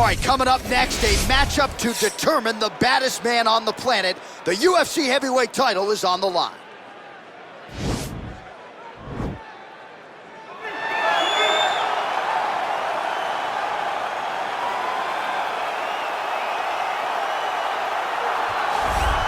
All right, coming up next, a matchup to determine the baddest man on the planet. The UFC heavyweight title is on the line.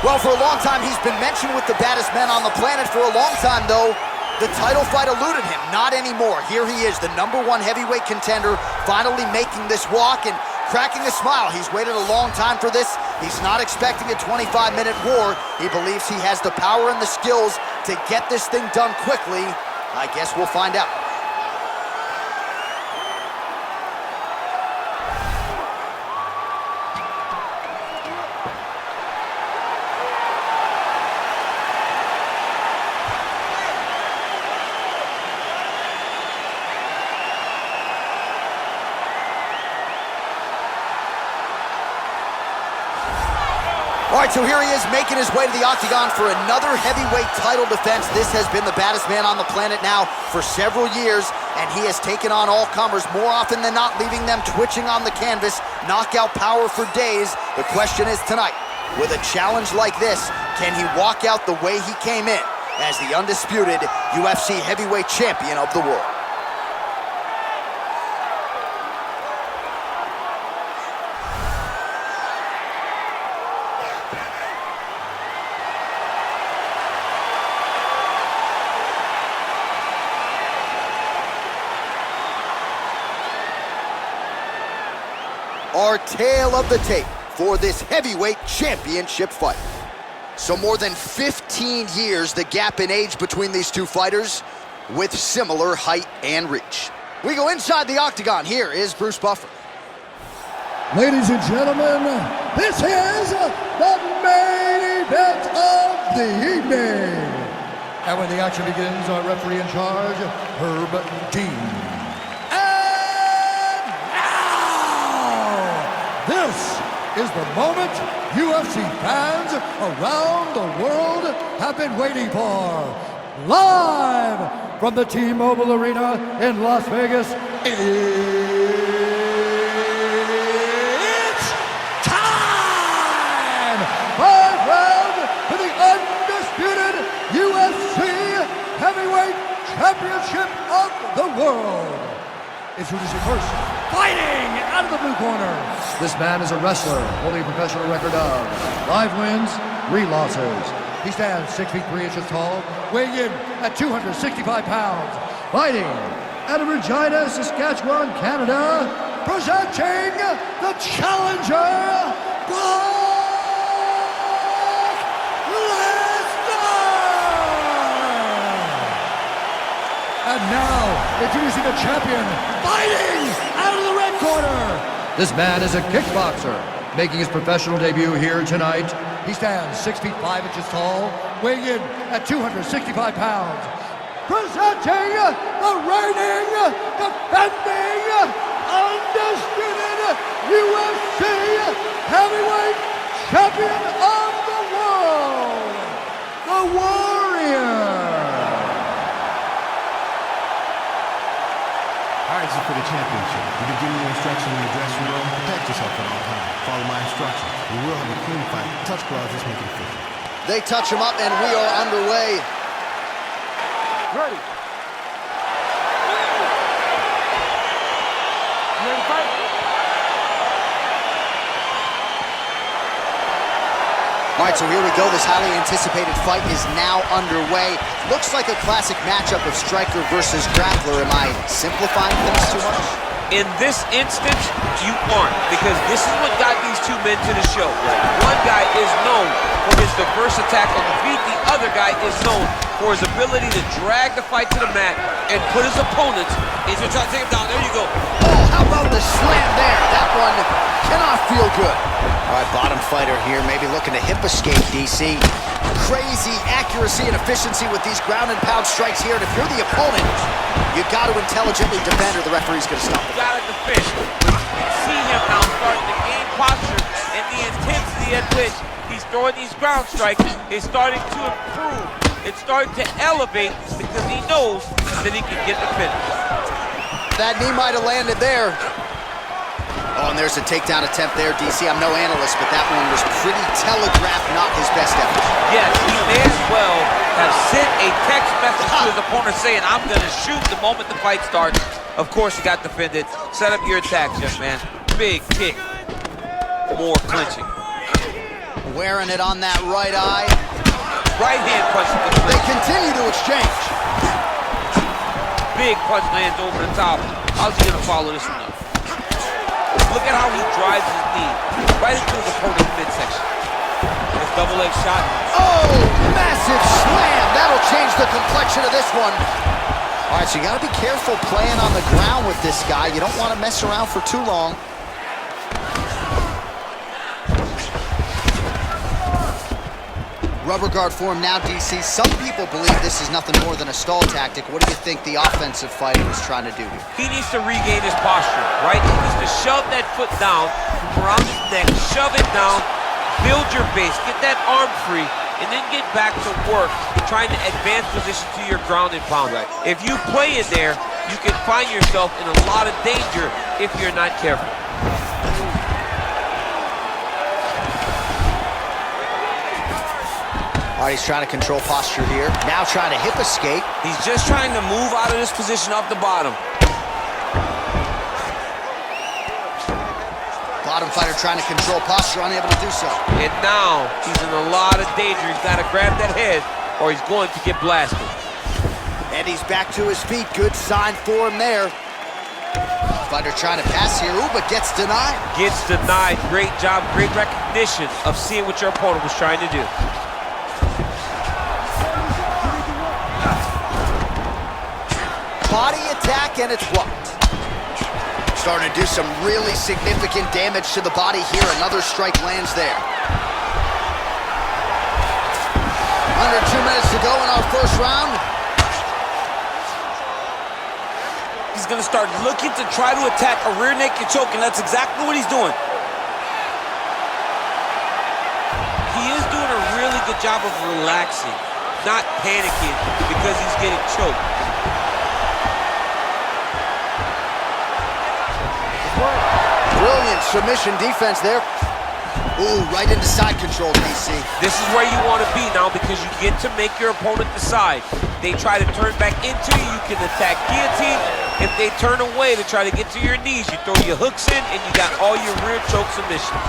Well, for a long time, he's been mentioned with the baddest men on the planet. For a long time, though, the title fight eluded him. Not anymore. Here he is, the #1 heavyweight contender, finally making this walk and cracking a smile. He's waited a long time for this. He's not expecting a 25-minute war. He believes he has the power and the skills to get this thing done quickly. I guess we'll find out. All right, so here he is making his way to the octagon for another heavyweight title defense. This has been the baddest man on the planet now for several years, and he has taken on all comers more often than not, leaving them twitching on the canvas, knockout power for days. The question is tonight, with a challenge like this, can he walk out the way he came in as the undisputed UFC heavyweight champion of the world? Our tale of the tape for this heavyweight championship fight. So more than 15 years, the gap in age between these two fighters, with similar height and reach. We go inside the octagon. Here is Bruce Buffer. Ladies and gentlemen, this is the main event of the evening. And when the action begins, our referee in charge, Herb Dean. This is the moment UFC fans around the world have been waiting for. Live from the T-Mobile Arena in Las Vegas, it's time! 5 rounds for the undisputed UFC Heavyweight Championship of the world. Introducing first, fighting out of the blue corner. This man is a wrestler holding a professional record of 5 wins, 3 losses. He stands 6 feet 3 inches tall, weighing in at 265 pounds. Fighting out of Regina, Saskatchewan, Canada, presenting the challenger, Lesnar! And now, introducing the champion, fighting out of the red corner. This man is a kickboxer, making his professional debut here tonight. He stands 6 feet 5 inches tall, weighing in at 265 pounds. Presenting the reigning, defending, undisputed UFC heavyweight champion of the world, the Warrior. All right, this is for the championship. You can give me your instructions in the dressing room. Protect yourself at all times. Follow my instructions. We will have a clean fight. Touch gloves, just make it official. They touch him up, and we are underway. Ready. You ready to fight? All right, so here we go. This highly anticipated fight is now underway. Looks like a classic matchup of striker versus grappler. Am I simplifying things too much? In this instance, you aren't, because this is what got these two men to the show. One guy is known for his diverse attack on the feet. The other guy is known for his ability to drag the fight to the mat and put his opponents into trying to take him down. There you go. Oh, how about the slam there? That one cannot feel good. All right, bottom fighter here, maybe looking to hip escape, DC. Crazy accuracy and efficiency with these ground and pound strikes here. And if you're the opponent, you got to intelligently defend or the referee's going to stop it. Got to defend. You see him now starting to gain posture, and the intensity at which he's throwing these ground strikes is starting to improve. It's starting to elevate because he knows that he can get the finish. That knee might have landed there. Oh, and there's a takedown attempt there, DC. I'm no analyst, but that one was pretty telegraphed, not his best effort. Yes, he may as well have sent a text message to his opponent saying, I'm going to shoot the moment the fight starts. Of course, he got defended. Set up your attacks, young man. Big kick. More clinching. Wearing it on that right eye. Right hand punch. They continue to exchange. Big punch lands over the top. How's he going to follow this one up? Look at how he drives his knee right into his opponent's midsection. This double leg shot. Oh, massive slam. That'll change the complexion of this one. All right, so you got to be careful playing on the ground with this guy. You don't want to mess around for too long. Rubber guard for him now, DC. Some people believe this is nothing more than a stall tactic. What do you think the offensive fighter is trying to do here? He needs to regain his posture, right? He needs to shove that foot down from around his neck, shove it down, build your base, get that arm free, and then get back to work trying to advance position to your ground and pound. Right. If you play in there, you can find yourself in a lot of danger if you're not careful. All right, he's trying to control posture here. Now trying to hip escape. He's just trying to move out of this position off the bottom. Bottom fighter trying to control posture, unable to do so. And now he's in a lot of danger. He's got to grab that head or he's going to get blasted. And he's back to his feet. Good sign for him there. Fighter trying to pass here. Ooh, but gets denied. Gets denied. Great job, great recognition of seeing what your opponent was trying to do. Body attack, and it's blocked. Starting to do some really significant damage to the body here. Another strike lands there. Under 2 minutes to go in our first round. He's gonna start looking to try to attack a rear naked choke, and that's exactly what he's doing. He is doing a really good job of relaxing, not panicking because he's getting choked. Brilliant submission defense there. Ooh, right into side control, DC. This is where you want to be now because you get to make your opponent decide. They try to turn back into you, you can attack guillotine. If they turn away to try to get to your knees, you throw your hooks in and you got all your rear choke submissions.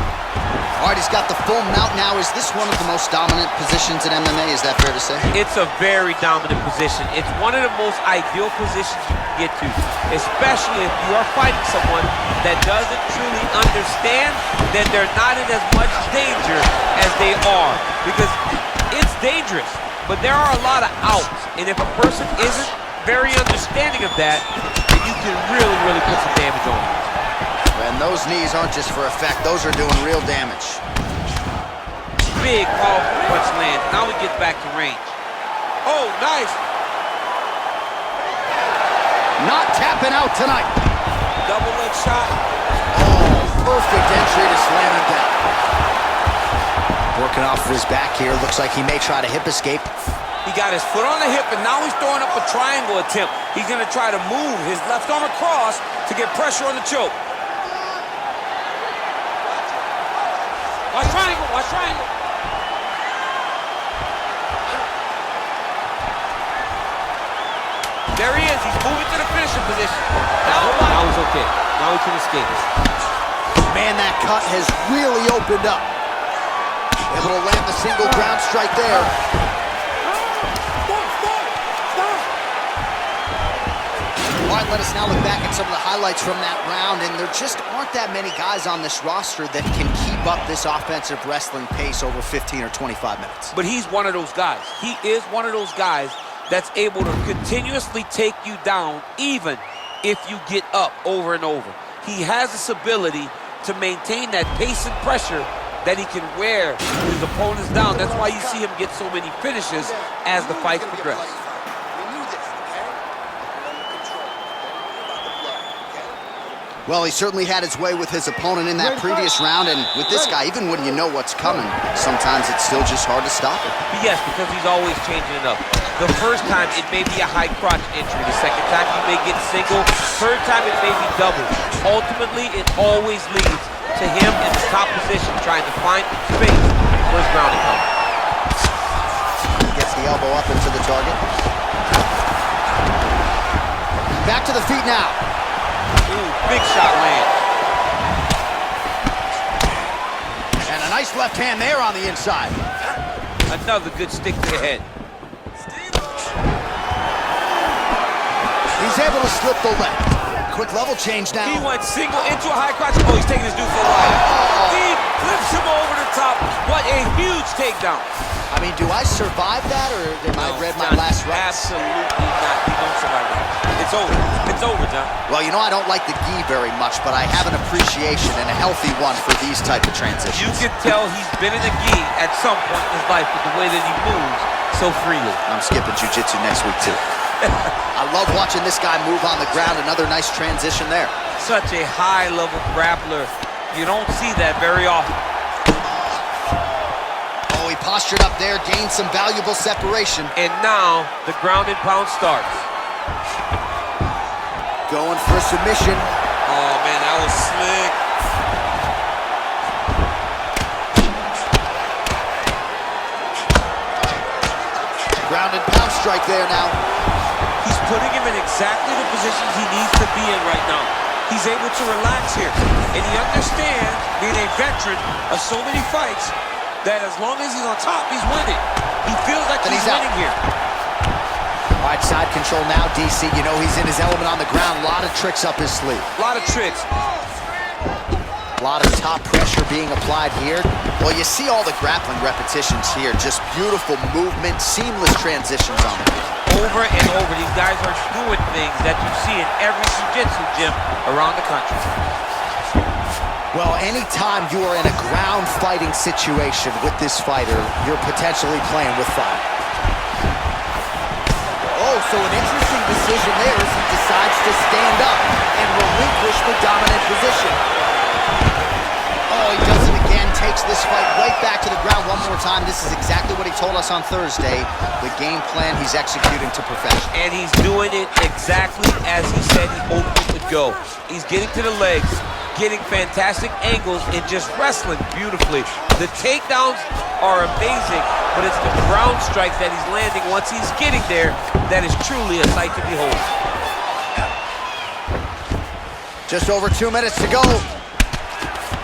All right, he's got the full mount now. Is this one of the most dominant positions in MMA? Is that fair to say? It's a very dominant position. It's one of the most ideal positions you can get to, especially if you are fighting someone that doesn't truly understand that they're not in as much danger as they are. Because it's dangerous, but there are a lot of outs. And if a person isn't very understanding of that, then you can really, really put some damage on them. And those knees aren't just for effect. Those are doing real damage. Big, powerful punch lands. Now he gets back to range. Oh, nice. Not tapping out tonight. Double leg shot. Oh, perfect entry to slam him down. Working off of his back here. Looks like he may try to hip escape. He got his foot on the hip, and now he's throwing up a triangle attempt. He's gonna try to move his left arm across to get pressure on the choke. Watch triangle, watch triangle. There he is. He's moving to the finishing position. Now he's okay. Now he can escape. Man, that cut has really opened up. Able to land the single ground strike there. All right, let us now look back at some of the highlights from that round, and there just aren't that many guys on this roster that can keep up this offensive wrestling pace over 15 or 25 minutes. But he's one of those guys. He is one of those guys that's able to continuously take you down even if you get up over and over. He has this ability to maintain that pace and pressure that he can wear his opponents down. That's why you see him get so many finishes as the fights progress. Well, he certainly had his way with his opponent in that previous round, and with this guy, even when you know what's coming, sometimes it's still just hard to stop it. Yes, because he's always changing it up. The first time, it may be a high crotch entry. The second time, you may get single. Third time, it may be double. Ultimately, it always leads to him in the top position, trying to find space for his ground and pound. Gets the elbow up into the target. Back to the feet now. Ooh, big shot land. And a nice left hand there on the inside. Another good stick to the head. He's able to slip the left. Quick level change now. He went single into a high crotch. Oh, he's taking his dude for a while. He flips him over the top. What a huge takedown. I mean, do I survive that, or am I read my last rights? Absolutely not. You don't survive that. It's over. It's over, John. Well, you know, I don't like the gi very much, but I have an appreciation and a healthy one for these type of transitions. You can tell he's been in the gi at some point in his life with the way that he moves so freely. I'm skipping jiu-jitsu next week, too. I love watching this guy move on the ground. Another nice transition there. Such a high-level grappler. You don't see that very often. Oh, he postured up there, gained some valuable separation. And now the ground and pound starts. Going for a submission. Oh, man, that was slick. Ground and pound strike there now. He's putting him in exactly the positions he needs to be in right now. He's able to relax here. And he understands, being a veteran of so many fights, that as long as he's on top, he's winning. He feels like he's winning here. All right, side control now, DC. You know he's in his element on the ground. A lot of tricks up his sleeve. A lot of tricks. A lot of top pressure being applied here. Well, you see all the grappling repetitions here. Just beautiful movement, seamless transitions on the field. Over and over, these guys are doing things that you see in every jiu-jitsu gym around the country. Well, anytime you are in a ground fighting situation with this fighter, you're potentially playing with fire. Oh, so an interesting decision there as he decides to stand up and relinquish the dominant position. Oh, he does it again, takes this fight right back to the ground one more time. This is exactly what he told us on Thursday. The game plan he's executing to perfection. And he's doing it exactly as he said he hoped it would go. He's getting to the legs, getting fantastic angles, and just wrestling beautifully. The takedowns are amazing, but it's the ground strikes that he's landing once he's getting there that is truly a sight to behold. Just over 2 minutes to go.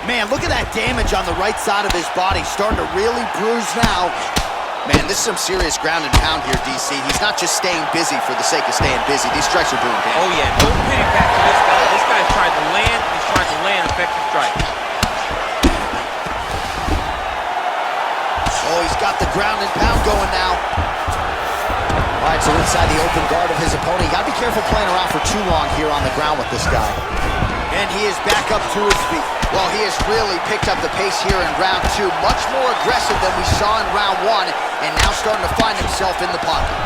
Man, look at that damage on the right side of his body. Starting to really bruise now. Man, this is some serious ground and pound here, DC. He's not just staying busy for the sake of staying busy. These strikes are doing damage. Oh, yeah. No pity pat to this guy. This guy's trying to land. He's trying to land effective strikes. Oh, he's got the ground and pound going now. All right, so inside the open guard of his opponent. You got to be careful playing around for too long here on the ground with this guy. And he is back up to his feet. Well, he has really picked up the pace here in round 2. Much more aggressive than we saw in round 1, and now starting to find himself in the pocket.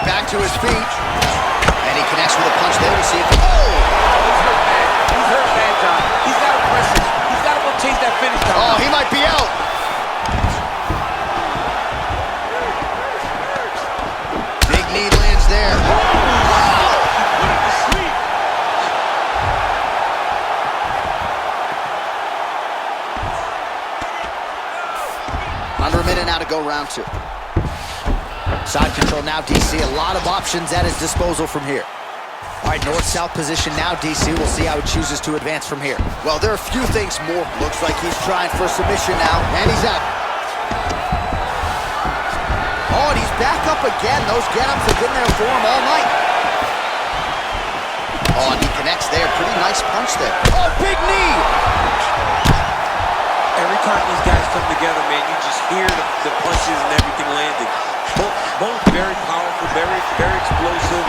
Back to his feet. And he connects with a punch there to see if... Oh! He's hurt bad. He's hurt bad, John. He's got to press it. He's got to go chase that finish down. Oh, he might be out. Big knee lands there. Under a minute now to go round 2. Side control now, DC. A lot of options at his disposal from here. All right, north-south position now, DC. We'll see how he chooses to advance from here. Well, there are a few things more. Looks like he's trying for a submission now, and he's out. Oh, and he's back up again. Those get-ups have been there for him all night. Oh, and he connects there. Pretty nice punch there. Oh, big knee! Every time these guys come together, man, you just hear the punches and everything landing. Both very powerful, very explosive.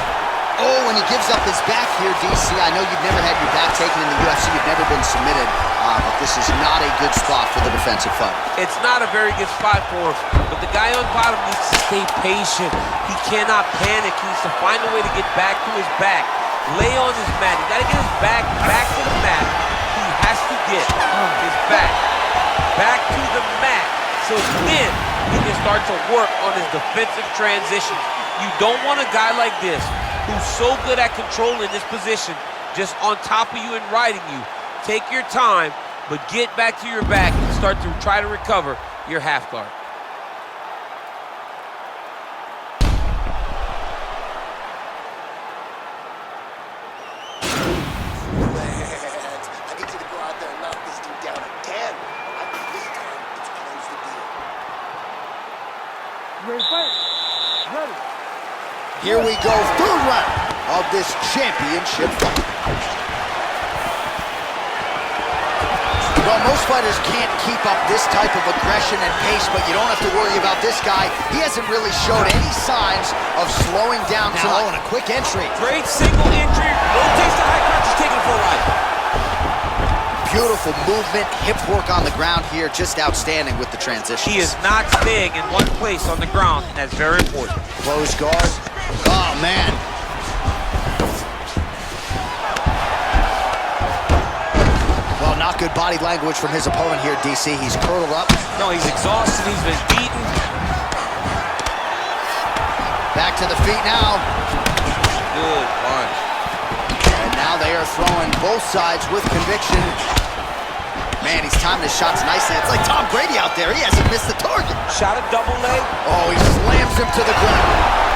Oh, and he gives up his back here, DC. I know you've never had your back taken in the UFC. You've never been submitted. But this is not a good spot for the defensive fight. It's not a very good spot for him, but the guy on bottom needs to stay patient. He cannot panic. He needs to find a way to get back to his back. Lay on his mat. He got to get his back to the mat. He has to get his back to the mat. So then he can start to work on his defensive transitions. You don't want a guy like this who's so good at controlling this position, just on top of you and riding you. Take your time, but get back to your back and start to try to recover your half guard. I need you to go out there and knock this dude down again. I think this time it's close the deal. Ready to fight? Ready. Here we go, third round of this championship fight. Well, most fighters can't keep up this type of aggression and pace, but you don't have to worry about this guy. He hasn't really showed any signs of slowing down now, and a quick entry. Great single entry. Rotates the high crotch. He's taking it for a ride. Beautiful movement, hip work on the ground here, just outstanding with the transition. He is not staying in one place on the ground, and that's very important. Close guard. Oh, man. Well, not good body language from his opponent here, DC. He's curled up. No, he's exhausted. He's been beaten. Back to the feet now. Good punch. And now they are throwing both sides with conviction. Man, he's timing his shots nicely. It's like Tom Brady out there. He hasn't missed the target. Shot a double leg. Oh, he slams him to the ground.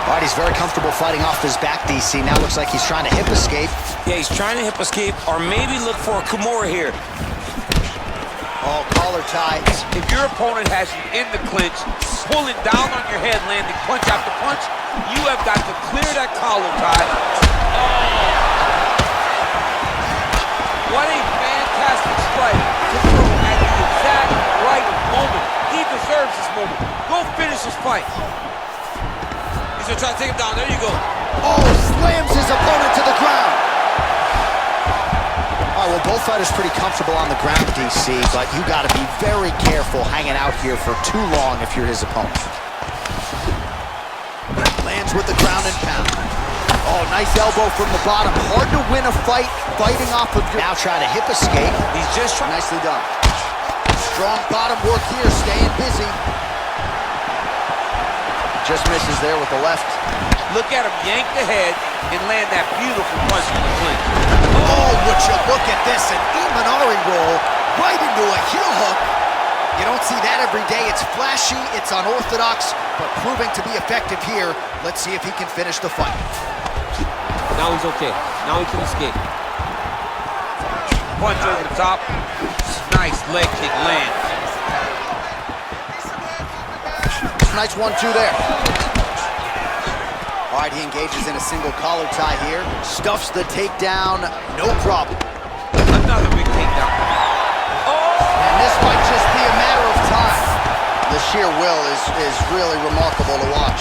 All right, he's very comfortable fighting off his back, DC. Now looks like he's trying to hip escape. Yeah, he's trying to hip escape or maybe look for a Kimura here. Oh, collar ties. If your opponent has you in the clinch, pulling down on your head, landing punch after punch, you have got to clear that collar tie. Oh. What a fantastic strike to throw at the exact right moment. He deserves this moment. Go finish this fight. He's gonna try to take him down. There you go. Oh, slams his opponent to the ground. All right, well, both fighters pretty comfortable on the ground, DC, but you got to be very careful hanging out here for too long if you're his opponent. Lands with the ground and pound. Oh, nice elbow from the bottom. Hard to win a fight fighting off of your... Now trying to hip escape. He's just trying. Nicely done. Strong bottom work here, staying busy. Just misses there with the left. Look at him yank the head and land that beautiful punch in the clinch. Oh, would you look at this, an Imanari roll right into a heel hook. You don't see that every day. It's flashy, it's unorthodox, but proving to be effective here. Let's see if he can finish the fight. Now he's okay. Now he can escape. Punch over the top. Nice leg kick land. Nice 1-2 there. All right, he engages in a single collar tie here. Stuffs the takedown, no problem. Another big takedown. And this might just be a matter of time. The sheer will is really remarkable to watch.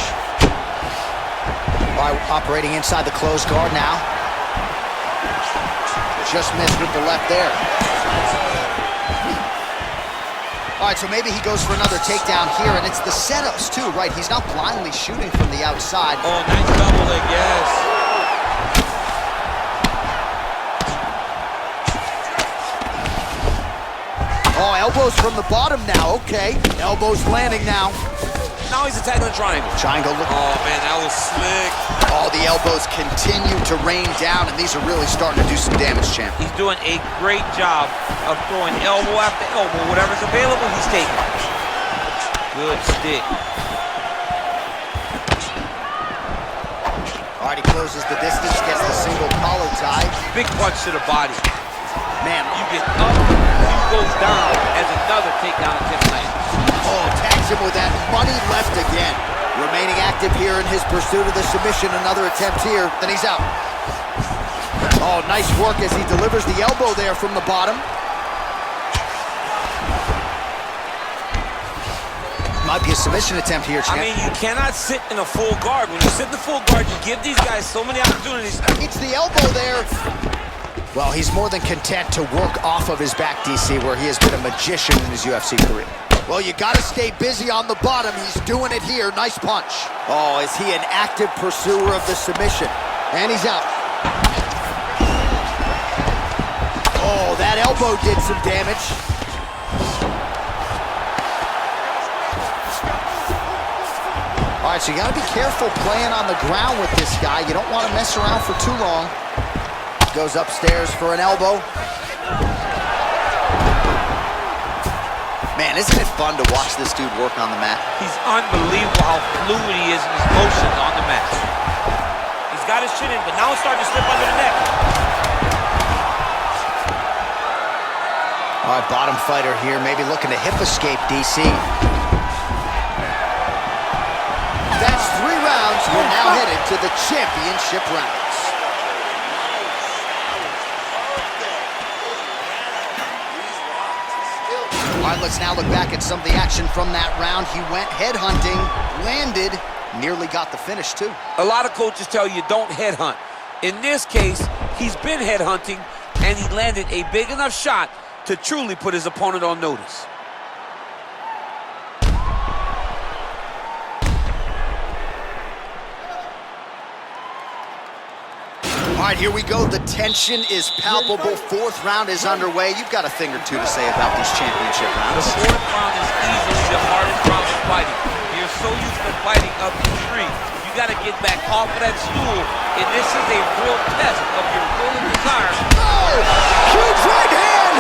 All right, operating inside the closed guard now. Just missed with the left there. All right, so maybe he goes for another takedown here, and it's the setups too, right? He's not blindly shooting from the outside. Oh, nice double leg, yes. Oh, elbows from the bottom now, okay. Elbows landing now. Now he's attacking the triangle. Triangle look. Oh, man, that was slick. Oh, the elbows continue to rain down, and these are really starting to do some damage, champ. He's doing a great job of throwing elbow after elbow. Whatever's available, he's taking. Good stick. All right, he closes the distance, gets the single collar tie. Big punch to the body. Man, You get up, you go down as another takedown attempt lands. oh, tags him with that money left again. Remaining active here in his pursuit of the submission. Another attempt here, then he's out. Oh, nice work as he delivers the elbow there from the bottom. Might be a submission attempt here, champ. I mean, you cannot sit in a full guard. When you sit in the full guard, you give these guys so many opportunities. It's the elbow there. Well, he's more than content to work off of his back, DC, where he has been a magician in his UFC career. Well, you gotta stay busy on the bottom. He's doing it here. Nice punch. Oh, is he an active pursuer of the submission? And he's out. Oh, that elbow did some damage. All right, so you gotta be careful playing on the ground with this guy. You don't want to mess around for too long. Goes upstairs for an elbow. Man, isn't it fun to watch this dude work on the mat? He's unbelievable how fluid he is in his motions on the mat. He's got his chin in, but now it's starting to slip under the neck. All right, bottom fighter here, maybe looking to hip escape, DC. That's 3 rounds. We're now headed to the championship rounds. All right, let's now look back at some of the action from that round. He went headhunting, landed, nearly got the finish too. A lot of coaches tell you don't headhunt. In this case, he's been headhunting, and he landed a big enough shot to truly put his opponent on notice. All right, here we go. The tension is palpable. 4th round is underway. You've got a thing or two to say about these championship rounds. The 4th round is easily the hardest round of fighting. You're so used to fighting up the street. You got to get back off of that stool, and this is a real test of your will and desire. Oh! Huge right hand!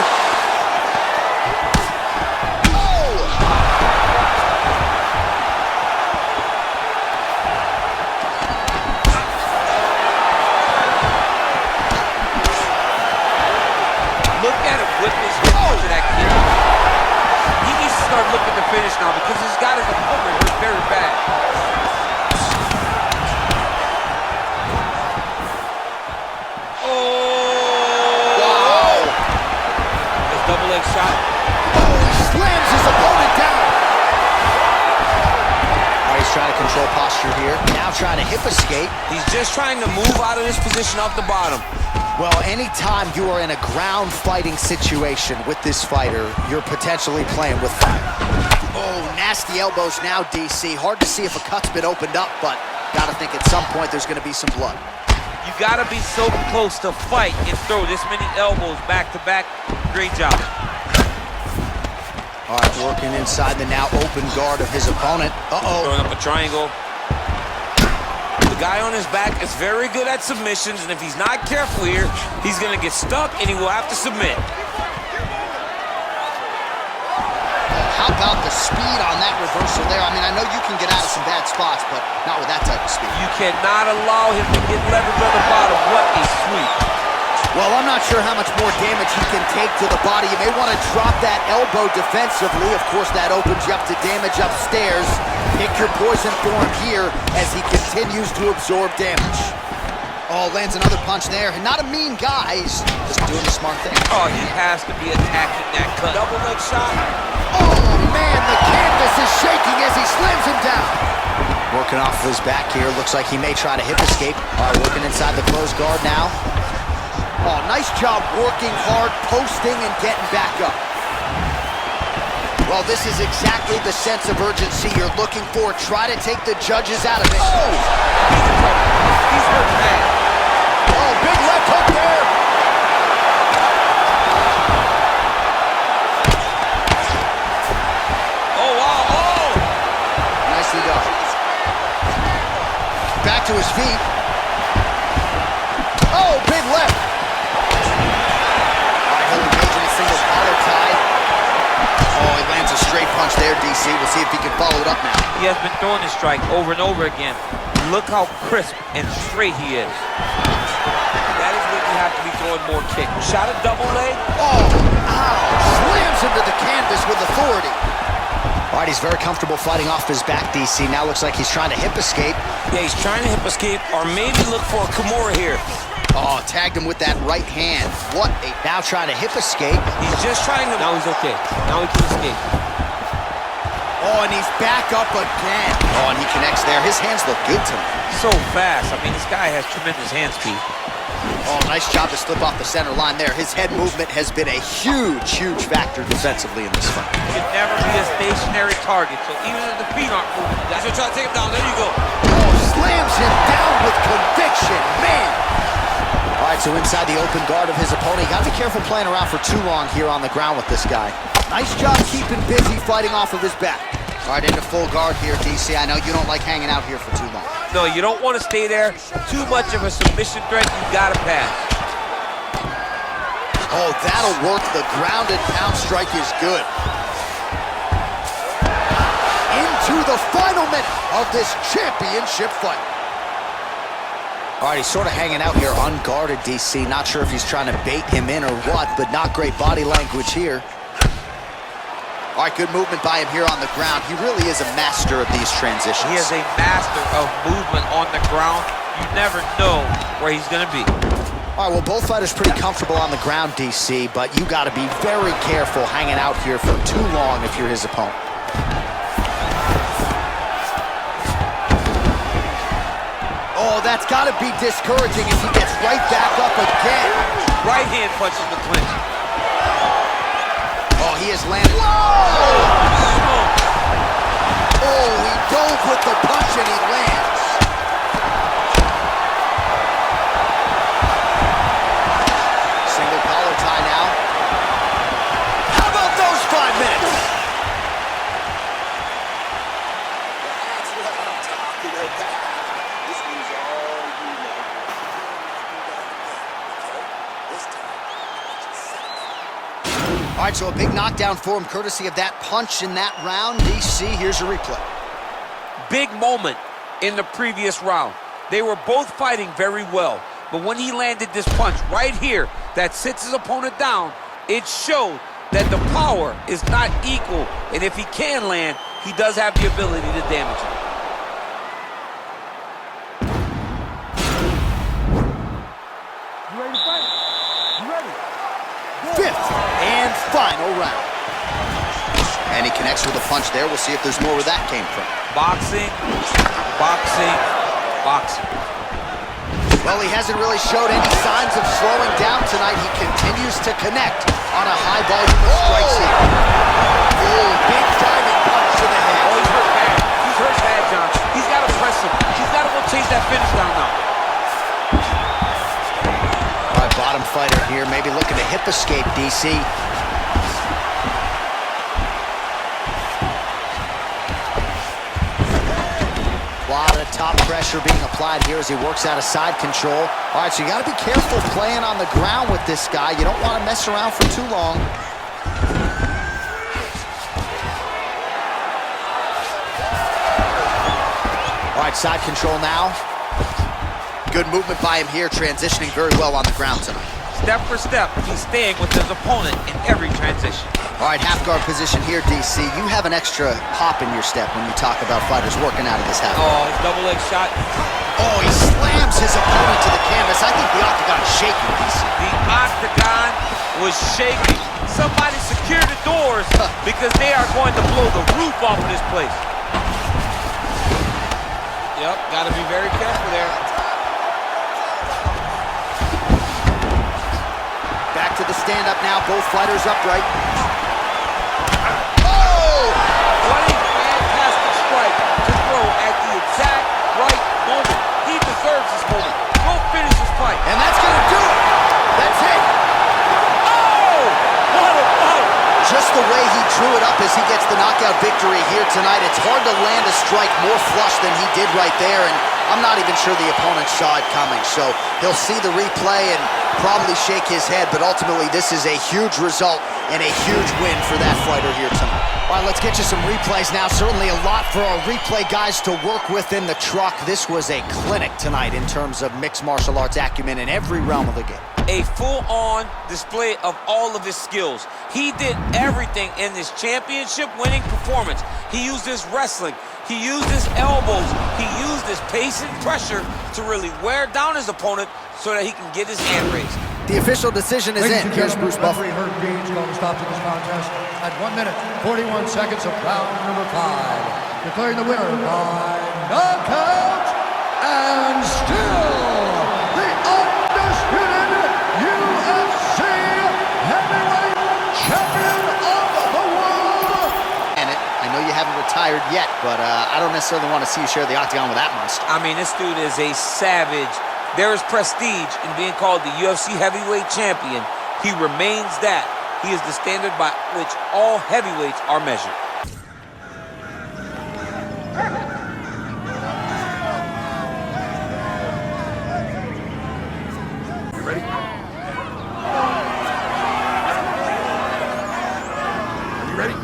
Oh! Look at him whip his hip to that kick. He needs to start looking to finish now because he's got his opponent hurt very bad. Double leg shot. Oh, he slams his opponent down. All right, he's trying to control posture here. Now trying to hip escape. He's just trying to move out of this position off the bottom. Well, anytime you are in a ground fighting situation with this fighter, you're potentially playing with fire. Oh, nasty elbows now, DC. Hard to see if a cut's been opened up, but gotta think at some point there's gonna be some blood. You gotta be so close to fight and throw this many elbows back to back. Great job. All right, working inside the now open guard of his opponent. Uh-oh. Throwing up a triangle. The guy on his back is very good at submissions, and if he's not careful here, he's gonna get stuck and he will have to submit. How about the speed on that reversal there? I mean, I know you can get out of some bad spots, but not with that type of speed. You cannot allow him to get leverage on the bottom. What a sweep. Well, I'm not sure how much more damage he can take to the body. You may want to drop that elbow defensively. Of course, that opens you up to damage upstairs. Pick your poison for him here as he continues to absorb damage. Oh, lands another punch there. Not a mean guy. He's just doing the smart thing. Oh, he has to be attacking that cut. Double leg shot. Oh, man, the canvas is shaking as he slams him down. Working off of his back here. Looks like he may try to hip escape. All right, working inside the closed guard now. Oh, nice job working hard, posting, and getting back up. Well, this is exactly the sense of urgency you're looking for. Try to take the judges out of it. Oh! He's hurt bad. Oh, big left hook there. Oh, wow, oh! Nicely done. Back to his feet. Oh, big left. Single collar tie. Oh, he lands a straight punch there, DC. We'll see if he can follow it up now. He has been throwing this strike over and over again. Look how crisp and straight he is. That is when you have to be throwing more kick. Shot a double leg. Oh, ow. Slams him to the canvas with authority. All right, he's very comfortable fighting off his back, DC. Now looks like he's trying to hip escape. Yeah, he's trying to hip escape or maybe look for a Kimura here. Oh, tagged him with that right hand. What a... Now trying to hip escape. He's just trying to... Now he's okay. Now he can escape. Oh, and he's back up again. Oh, and he connects there. His hands look good tonight. So fast. I mean, this guy has tremendous hand speed. Oh, nice job to slip off the center line there. His head movement has been a huge factor defensively in this fight. He can never be a stationary target, so even if the feet aren't moving, you guys are trying to take him down. There you go. Oh, slams him down with conviction, man. All right, so inside the open guard of his opponent. You got to be careful playing around for too long here on the ground with this guy. Nice job keeping busy fighting off of his back. All right, into full guard here, DC. I know you don't like hanging out here for too long. No, you don't want to stay there. Too much of a submission threat, you got to pass. Oh, that'll work. The ground and pound strike is good. Into the final minute of this championship fight. All right, he's sort of hanging out here unguarded, DC. Not sure if he's trying to bait him in or what, but not great body language here. All right, good movement by him here on the ground. He really is a master of these transitions. He is a master of movement on the ground. You never know where he's going to be. All right, well, both fighters pretty comfortable on the ground, DC, but you got to be very careful hanging out here for too long if you're his opponent. Oh, that's got to be discouraging as he gets right back up again. Right hand punches the clinch. Oh, he has landed. Whoa! Oh, he dove with the punch and he lands. Single collar tie now. How about those 5 minutes? That's what I'm talking about. This one's all you know. This time, I just set him up. All right, so a big knockdown for him, courtesy of that punch in that round. DC, here's a replay. Big moment in the previous round. They were both fighting very well, but when he landed this punch right here that sits his opponent down, it showed that the power is not equal, and if he can land, he does have the ability to damage him. You ready to fight? You ready? Fifth and final round. And he connects with a punch there. We'll see if there's more where that came from. Boxing, boxing, boxing. Well, he hasn't really showed any signs of slowing down tonight. He continues to connect on a high volume of strikes here. Oh, big diving punch to the head. Oh, he's hurt bad. He's hurt bad, John. He's got to press him. He's got to go chase that finish down now. All right, bottom fighter here, maybe looking to hip escape, DC. A lot of top pressure being applied here as he works out of side control. All right, so you got to be careful playing on the ground with this guy. You don't want to mess around for too long. All right, side control now. Good movement by him here, transitioning very well on the ground tonight. Step for step, he's staying with his opponent in every transition. All right, half guard position here, DC. You have an extra hop in your step when you talk about fighters working out of this half guard. Oh, his double leg shot. Oh, he slams his opponent to the canvas. I think the octagon's shaking, DC. The octagon was shaking. Somebody secure the doors because they are going to blow the roof off of this place. Yep, got to be very careful there. Back to the stand-up now. Both fighters upright. Oh! What a fantastic strike to throw at the exact right moment. He deserves this moment. Go finish this fight. And that's going to do it. That's it. Oh! What a fight! Just the way he drew it up as he gets the knockout victory here tonight. It's hard to land a strike more flush than he did right there, and I'm not even sure the opponent saw it coming. So he'll see the replay and probably shake his head, but ultimately this is a huge result and a huge win for that fighter here tonight. All right, let's get you some replays now. Certainly a lot for our replay guys to work with in the truck. This was a clinic tonight in terms of mixed martial arts acumen in every realm of the game. A full-on display of all of his skills. He did everything in this championship-winning performance. He used his wrestling. He used his elbows. He used his pace and pressure to really wear down his opponent so that he can get his hand raised. The official decision is in. Here's Bruce Buffer. Referee Herb Dean's going to stop to this contest at 1 minute, 41 seconds of round number 5. Declaring the winner by knockout and still the undisputed UFC heavyweight champion of the world. And I know you haven't retired yet, but I don't necessarily want to see you share the octagon with that monster. I mean, this dude is a savage. There is prestige in being called the UFC heavyweight champion. He remains that. He is the standard by which all heavyweights are measured. You ready? Are you ready?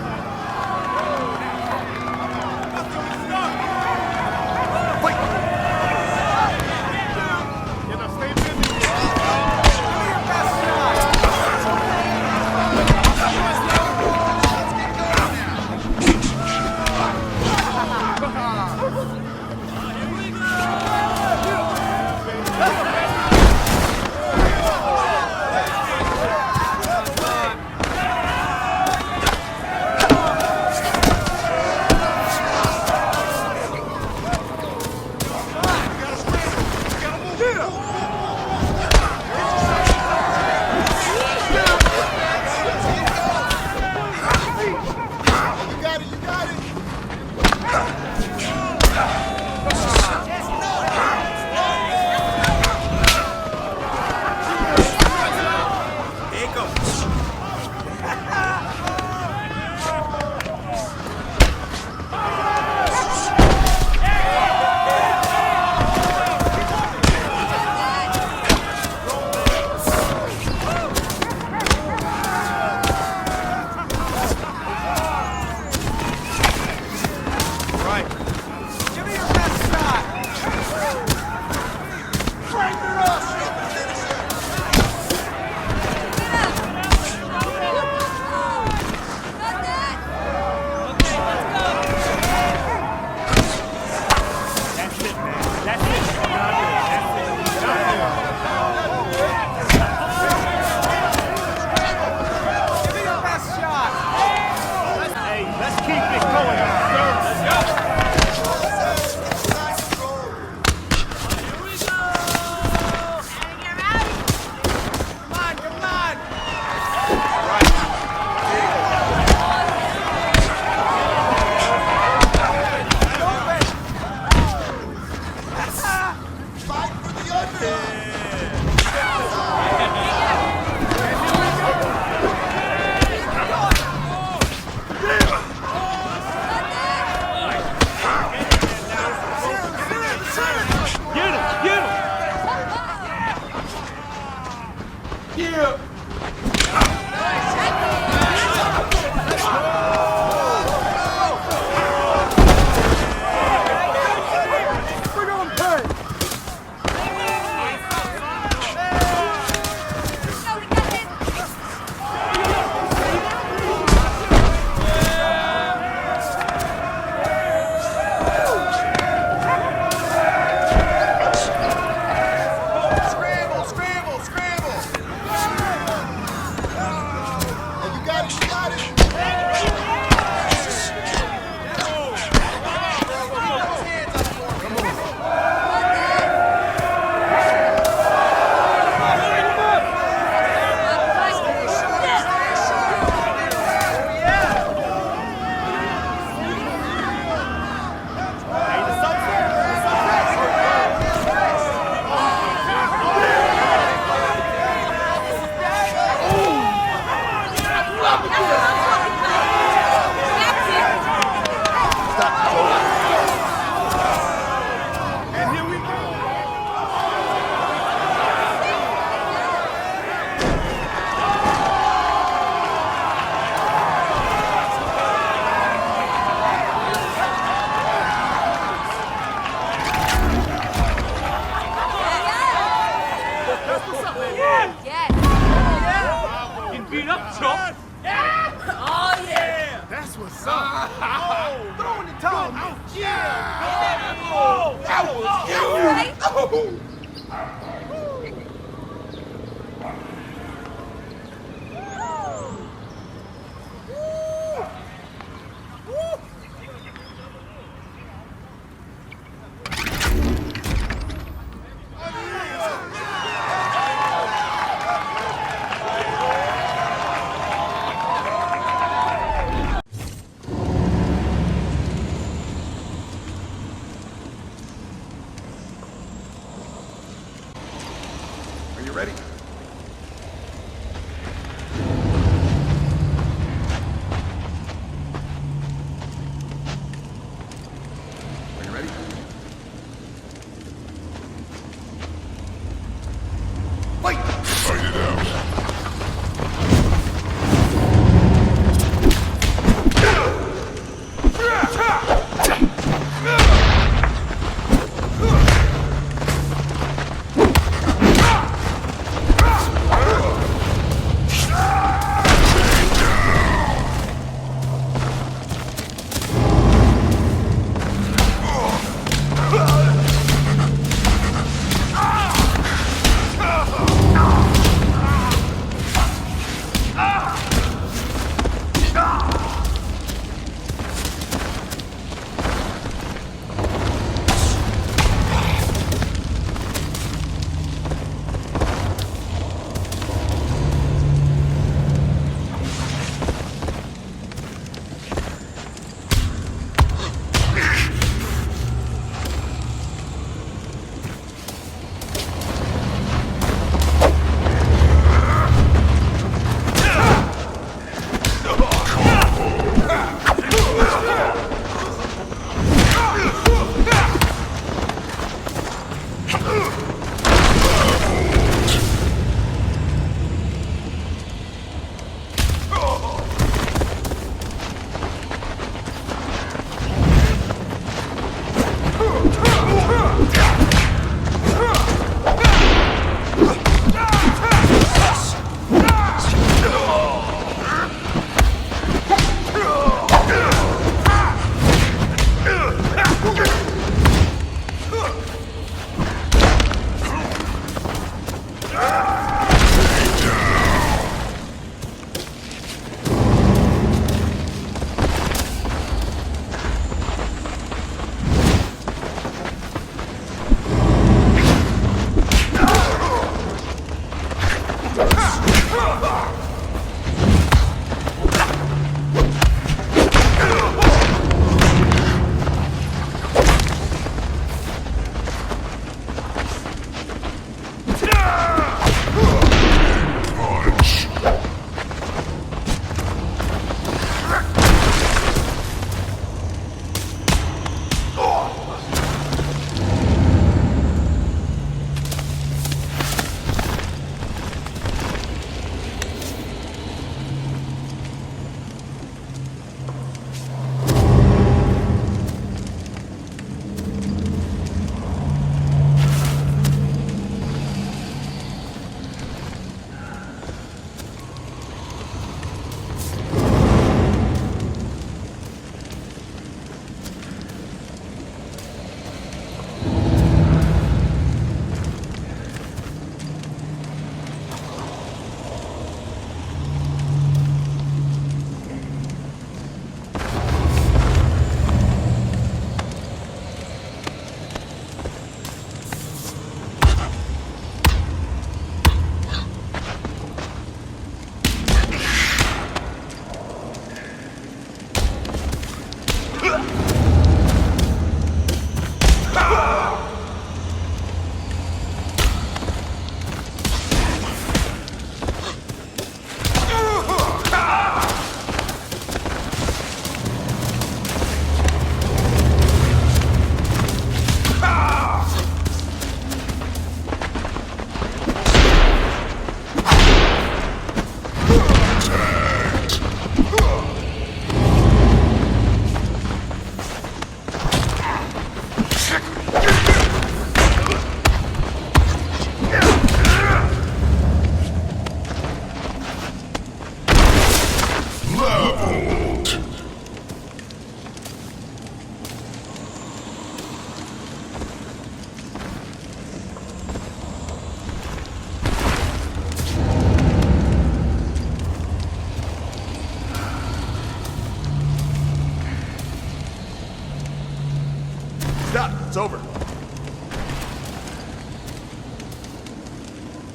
Stop. It's over.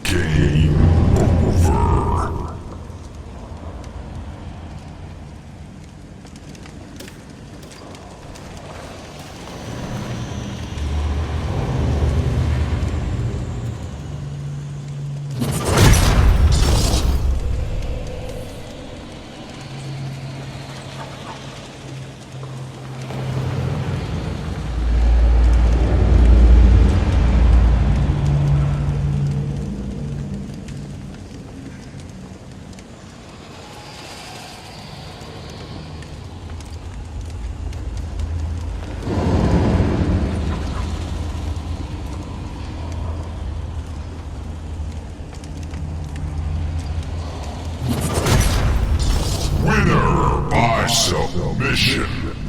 Game over. Winner by submission.